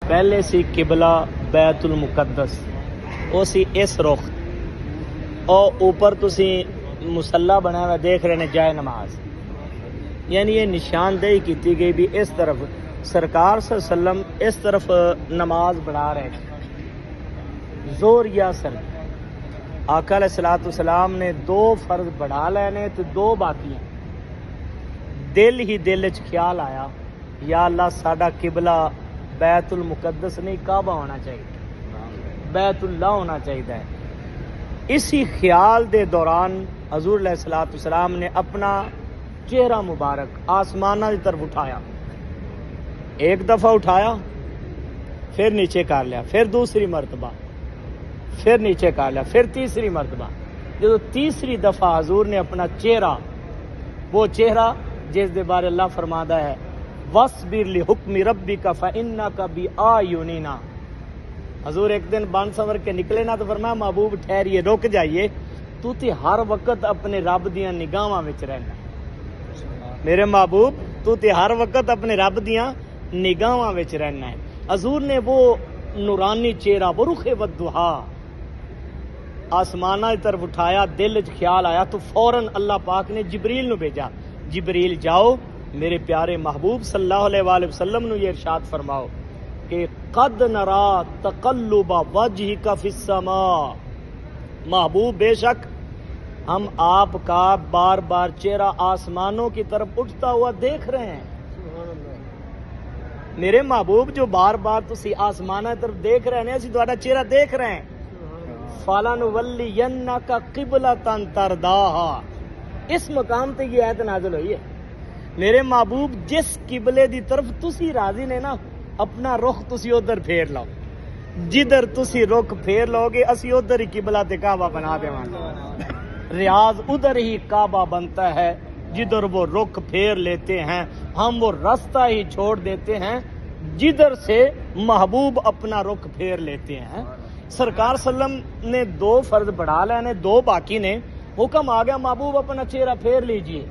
پہلے سی قبلہ بیت المقدس، وہ سی اس رخ، اور اوپر تسی مصلی بنا ہوا دیکھ رہے ہیں جائے نماز، یعنی یہ نشاندہی کیتی گئی بھی اس طرف سرکار صلی اللہ علیہ وسلم اس طرف نماز بڑھا رہے ہیں زور یا سر۔ آقا علیہ الصلوۃ والسلام نے 2 فرض بڑھا لینے تو 2 باقی ہیں۔ دل ہی دل وچ خیال آیا یا اللہ ساڈا قبلہ بیت المقدس نہیں کعبہ ہونا چاہیے، بیت اللہ ہونا چاہیے۔ اسی خیال دے دوران حضور علیہ الصلوۃ والسلام نے اپنا چہرہ مبارک آسمانہ کی طرف اٹھایا، ایک دفعہ اٹھایا، پھر نیچے کر لیا، پھر دوسری مرتبہ، پھر نیچے کر لیا، پھر تیسری مرتبہ۔ جب تیسری دفعہ حضور نے اپنا چہرہ، وہ چہرہ جس دے بارے اللہ فرماتا ہے وَاصْبِرْ لِحُکْمِ رَبِّکَ فَإِنَّکَ بِآیُنِنَا، حضور ایک دن بن سنور کے نکلے نا تو فرمایا محبوب ٹھہریے، رک جائیے، تو تے ہر وقت اپنے رب دیاں نگاہاں وچ رہنا، میرے محبوب تو تے ہر وقت اپنے رب دیاں نگاہاں وچ رہنا ہے۔ حضور نے وہ نورانی چہرہ برخ والضحیٰ آسمانہ کی طرف اٹھایا، دل وچ خیال آیا تو فوراً اللہ پاک نے جبریل نو بھیجا، جبریل جاؤ میرے پیارے محبوب صلی اللہ علیہ وآلہ وسلم نو یہ ارشاد فرماؤ کہ قد نرا تقلب وجہک فی السماء، محبوب بے شک ہم آپ کا بار بار چہرہ آسمانوں کی طرف اٹھتا ہوا دیکھ رہے ہیں۔ میرے محبوب جو بار بار تسی آسمانہ کی طرف دیکھ رہے ہیں، اسی تہاڈا چہرہ دیکھ رہے ہیں۔ فَلَنُوَلِّيَنَّكَ قِبْلَةً تَرْضَاهَا، اس مقام تے یہ آیت نازل ہوئی ہے۔ میرے محبوب جس قبلے دی طرف تسی راضی نے نا، اپنا رخ تسی ادھر پھیر لاؤ، جدھر تسی رخ پھیر لو گے اسی ادھر ہی قبلہ تے کعبہ بنا دے ریاض ادھر ہی کعبہ بنتا ہے جدھر وہ رخ پھیر لیتے ہیں، ہم وہ راستہ ہی چھوڑ دیتے ہیں جدھر سے محبوب اپنا رخ پھیر لیتے ہیں۔ سرکار صلی اللہ علیہ وسلم نے 2 فرض بڑھا لینے، 2 باقی نے، حکم آ گیا محبوب اپنا چہرہ پھیر لیجئے،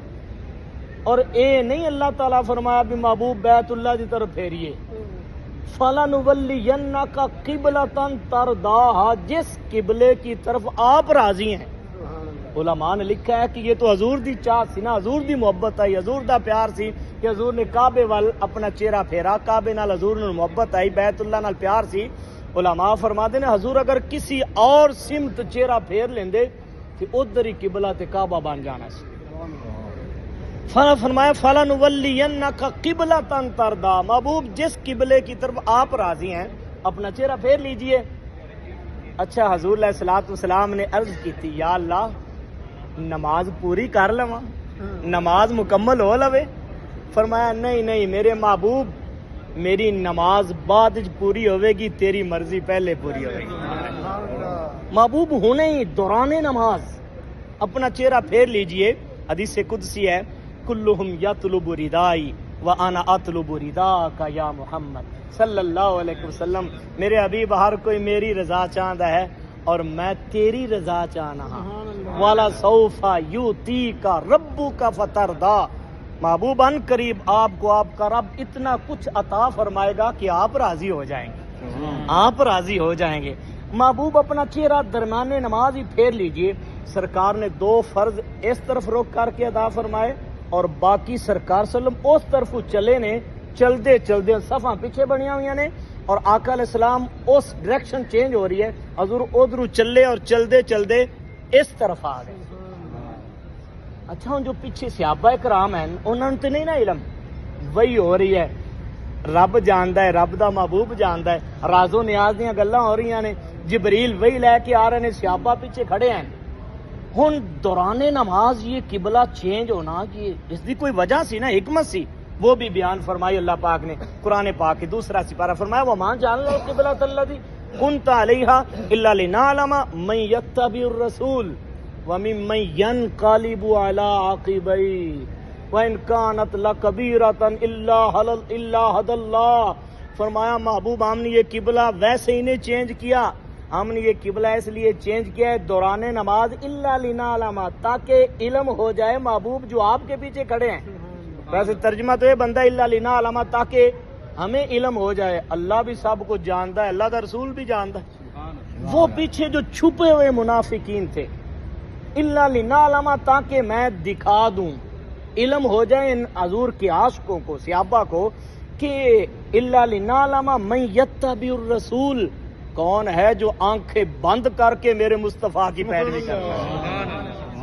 اور اے نہیں اللہ تعالیٰ فرمایا بھی محبوب بیت اللہ کی طرف پھیریے۔ فَلَنُوَلِّيَنَّكَ قِبْلَةً تَرْضَاهَا، جس قبلے کی طرف آپ راضی ہیں۔ علماء نے لکھا ہے کہ یہ تو حضور دی چاہت سی نا، حضور دی محبت آئی، حضور دا پیار سی کہ حضور نے کعبے وال اپنا چہرہ پھیرا، کعبے نال حضور نے محبت آئی، بیت اللہ نال پیار سی۔ علماء فرماتے ہیں حضور اگر کسی اور سمت چہرہ پھیر لیندے تو ادھر ہی قبلہ تے کعبہ بن جانا سی۔ فرمایا فَلَنُوَلِّيَنَّكَ قِبْلَةً تَرْضَاهَا، محبوب جس قبلے کی طرف آپ راضی ہیں اپنا چہرہ پھیر لیجئے۔ اچھا حضور علیہ الصلوۃ والسلام نے عرض کی تھی یا اللہ نماز پوری کر لواں، نماز مکمل ہو لوے؟ فرمایا نہیں نہیں میرے محبوب، میری نماز بعد پوری ہوے گی، تیری مرضی پہلے پوری ہوے گی۔ محبوب ہونے ہی دوران نماز اپنا چہرہ پھیر لیجئے۔ حدیث قدسی ہے کلہم یطلب ردائی وانا اطلب رداک یا محمد صلی اللہ علیہ وسلم، میرے حبیب ہر کوئی میری رضا چاہتا ہے اور میں تیری رضا چاہنا ہوں۔ والا سوف یؤتیک ربک فترضی، محبوب ان قریب آپ کو آپ کا رب اتنا کچھ عطا فرمائے گا کہ آپ راضی ہو جائیں گے، آپ راضی ہو جائیں گے۔ محبوب اپنا چہرہ درمیان نماز ہی پھیر لیجئے۔ سرکار نے 2 فرض اس طرف رخ کر کے ادا فرمائے اور باقی سرکار صلی اللہ علیہ وسلم اس طرف چلے نے، چلدے چلدے صفاں پیچھے بنیاں ہوئی نے اور آقا علیہ السلام اس ڈائریکشن چینج ہو رہی ہے، حضور ادھر چلے اور چلدے چلدے اس طرف آ گئے۔ اچھا ہوں جو پیچھے صحابہ کرام ہیں انہوں نے تو نہیں نا علم، وہی ہو رہی ہے، رب جاندا ہے، رب دا محبوب جاندا ہے، راز و نیاز دیاں گلاں ہو رہی ہیں، جبریل وہی لے کے آ رہے ہیں، صحابہ پیچھے کھڑے ہیں۔ ہن دوران نماز یہ قبلہ چینج ہونا کہ اس دی کوئی وجہ سی نا، حکمت سی، وہ بھی بیان فرمائی اللہ پاک نے قرآن پاک کی دوسرا سپارہ فرمایا وَمَا جَعَلْنَا الْقِبْلَةَ الَّتِي كُنْتَ عَلَيْهَا إِلَّا لِنَعْلَمَ مَن يَتَّبِعُ الرَّسُولَ وَمِمَّن يَنقَلِبُ عَلَىٰ عَقِبَيْهِ وَإِن كَانَتْ لَكَبِيرَةً إِلَّا هَدَى اللَّهُ، فرمایا محبوب ہم نے یہ قبلہ ویسے ہی نہیں چینج کیا، ہم نے یہ قبلہ اس لیے چینج کیا ہے دوران نماز الا لنعلم، تاکہ علم ہو جائے محبوب جو آپ کے پیچھے کھڑے ہیں۔ ویسے ترجمہ تو یہ بندہ الا لنعلم، تاکہ ہمیں علم ہو جائے اللہ بھی سب کو جانتا ہے، اللہ دا رسول بھی جانتا ہے۔ وہ پیچھے جو چھپے ہوئے منافقین تھے، الا لنعلم، تاکہ میں دکھا دوں، علم ہو جائے ان حضور کے عاشقوں کو، صحابہ کو، کہ الا لنعلم من یتبع الرسول، کون ہے جو آنکھیں بند کر کے میرے مصطفیٰ کی پیروی کرتا ہے،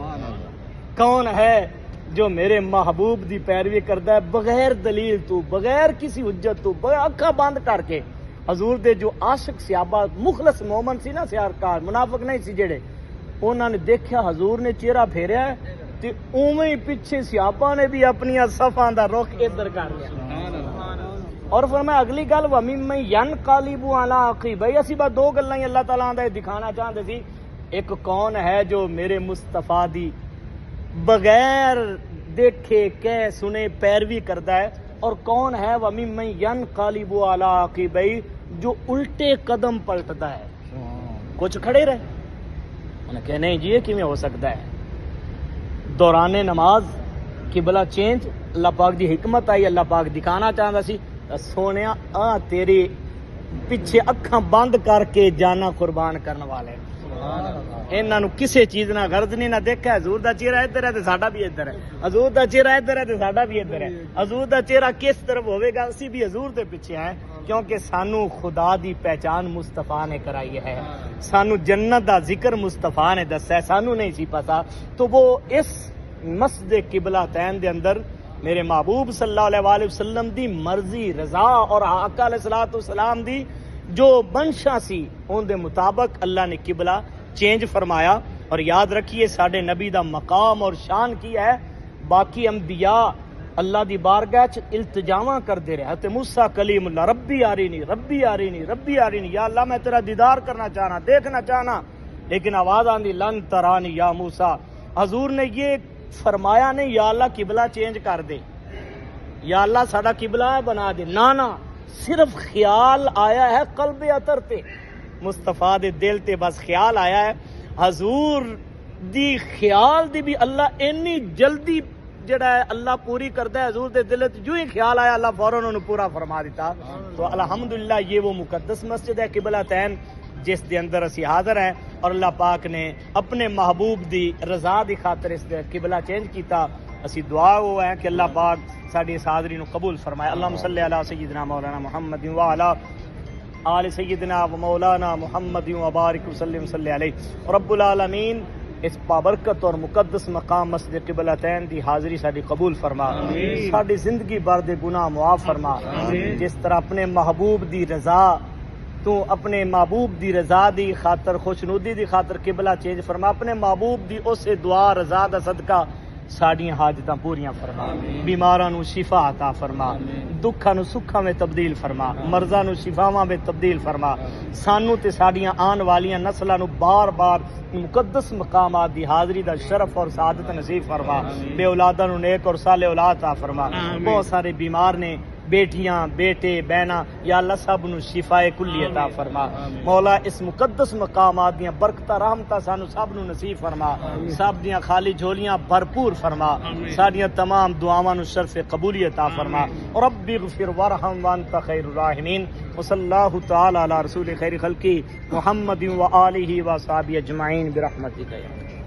کون ہے جو میرے محبوب دی پیروی کرتا ہے بغیر دلیل تو، بغیر کسی حجت تو، بغیر اکھا بند کر کے۔ حضور دے جو عاشق صحابہ مخلص مومن سی نا، سیارکار منافق نہیں سی جڑے، انہوں نے دیکھا حضور نے چہرہ پھیریا ہے تے اوویں ہی پیچھے صحابہ نے بھی اپنی صفاں دا رخ ادھر کر لیا۔ اور فرمایا اگلی گل وَمِمَّن يَنْقَلِبُ عَلَىٰ عَقِبَيْهِ، اسی بات دو گلاں ہی اللہ تعالیٰ دا دکھانا چاہتے سی، ایک کون ہے جو میرے مصطفیٰ دی بغیر دیکھے کہ سنے پیروی کرتا ہے، اور کون ہے وَمِمَّن يَنْقَلِبُ عَلَىٰ عَقِبَيْهِ جو الٹے قدم پلٹتا ہے۔ کچھ کھڑے رہے، انہوں نے کہا نہیں جی یہ کیویں ہو سکتا ہے؟ دوران نماز قبلہ چینج، اللہ پاک دی حکمت آئی، اللہ پاک دکھانا چاہتا سی سونیا تیری پیچھے اکھاں بند کر کے جانا قربان کرنے والے، انہاں نو کسے چیز نہ غرض نہیں، نہ دیکھا حضور دا چہرہ ادھر ہے تے ساڈا بھی ادھر ہے، حضور دا چہرہ ادھر ہے تے ساڈا بھی ادھر ہے، حضور دا چہرہ کس طرف ہوے گا اسی بھی حضور دے پیچھے ہیں، کیونکہ سانو خدا دی پہچان مصطفیٰ نے کرائی ہے، سانو جنت دا ذکر مصطفیٰ نے دسا ہے، سانو نہیں سی پتا۔ تو وہ اس مسجد قبلہ تین دے اندر میرے محبوب صلی اللہ علیہ وآلہ وسلم دی مرضی، رضا اور آقا علیہ الصلوۃ والسلام دی جو منشا سی ان دے مطابق اللہ نے قبلہ چینج فرمایا۔ اور یاد رکھیے ساڈے نبی دا مقام اور شان کی ہے، باقی انبیاء اللہ دی بارگاہ چ التجاواں کردے رہے، حضرت موسیٰ کلیم اللہ ربی آرینی ربی آرینی ربی آرینی، یا اللہ میں تیرا دیدار کرنا چاہنا، دیکھنا چاہنا، لیکن آواز آندی لن ترانی یا موسیٰ۔ حضور نے یہ فرمایا نہیں یا اللہ قبلہ چینج کر دے، یا اللہ ساڈا قبلہ بنا دے، نانا، صرف خیال آیا ہے قلب اطہر تے، مصطفیٰ دے دل تے بس خیال آیا ہے۔ حضور دی خیال دی بھی اللہ اینی جلدی جڑا ہے اللہ پوری کرتا ہے، حضور دے دل تے جو ہی خیال آیا اللہ فوراً انہوں پورا فرما دیتا۔ تو الحمدللہ یہ وہ مقدس مسجد ہے قبلہ تین جس دے اندر اسی حاضر ہیں، اور اللہ پاک نے اپنے محبوب دی رضا دی خاطر اس دے قبلہ چینج کیتا۔ اسی دعا وہ ہے کہ اللہ پاک ساڈی اس حاضری نو قبول فرمائے۔ اللہم صلی علی سیدنا مولانا محمد وعلی آل سیدنا و مولانا محمد وبارک وسلم صلی علیہ۔ رب العالمین اس بابرکت اور مقدس مقام مسجد قبلتین دی حاضری ساڈی قبول فرما، ساڈی زندگی بھر دے گناہ معاف فرما، جس طرح اپنے محبوب دی رضا تو اپنے محبوب دی رضا دی خاطر خوشنودی دی خاطر قبلہ چینج فرما، اپنے محبوب دی اس دعا رضا دا صدقہ ساڈیاں حاجتاں پوریاں فرما، بیماراں نو شفا عطا فرما، دکھاں نو سکھاں میں تبدیل فرما، مرضاں نو شفاواں میں تبدیل فرما، سانو تے ساڈیاں آن والیاں نسلاں نو بار بار مقدس مقامات دی حاضری دا شرف اور سعادت نصیب فرما، بے اولاداں نو نیک اور صالح اولاد عطا فرما، بہت سارے بیمار نے، بیٹیاں بیٹے بہناں، یا اللہ سب نو شفاء کلی عطا فرما، مولا اس مقدس مقامات دیاں برکتاں رحمتاں سانو سب نو نصیب فرما، سب دیاں خالی جھولیاں بھرپور فرما، ساڈیاں تمام دعاواں نو شرف قبولی عطا فرما۔ رب اغفر وارحم وانت خیر الراحمین، وصلی اللہ تعالی علی رسول خیر خلقی محمد و آلہ و صحابہ اجمعین برحمتک۔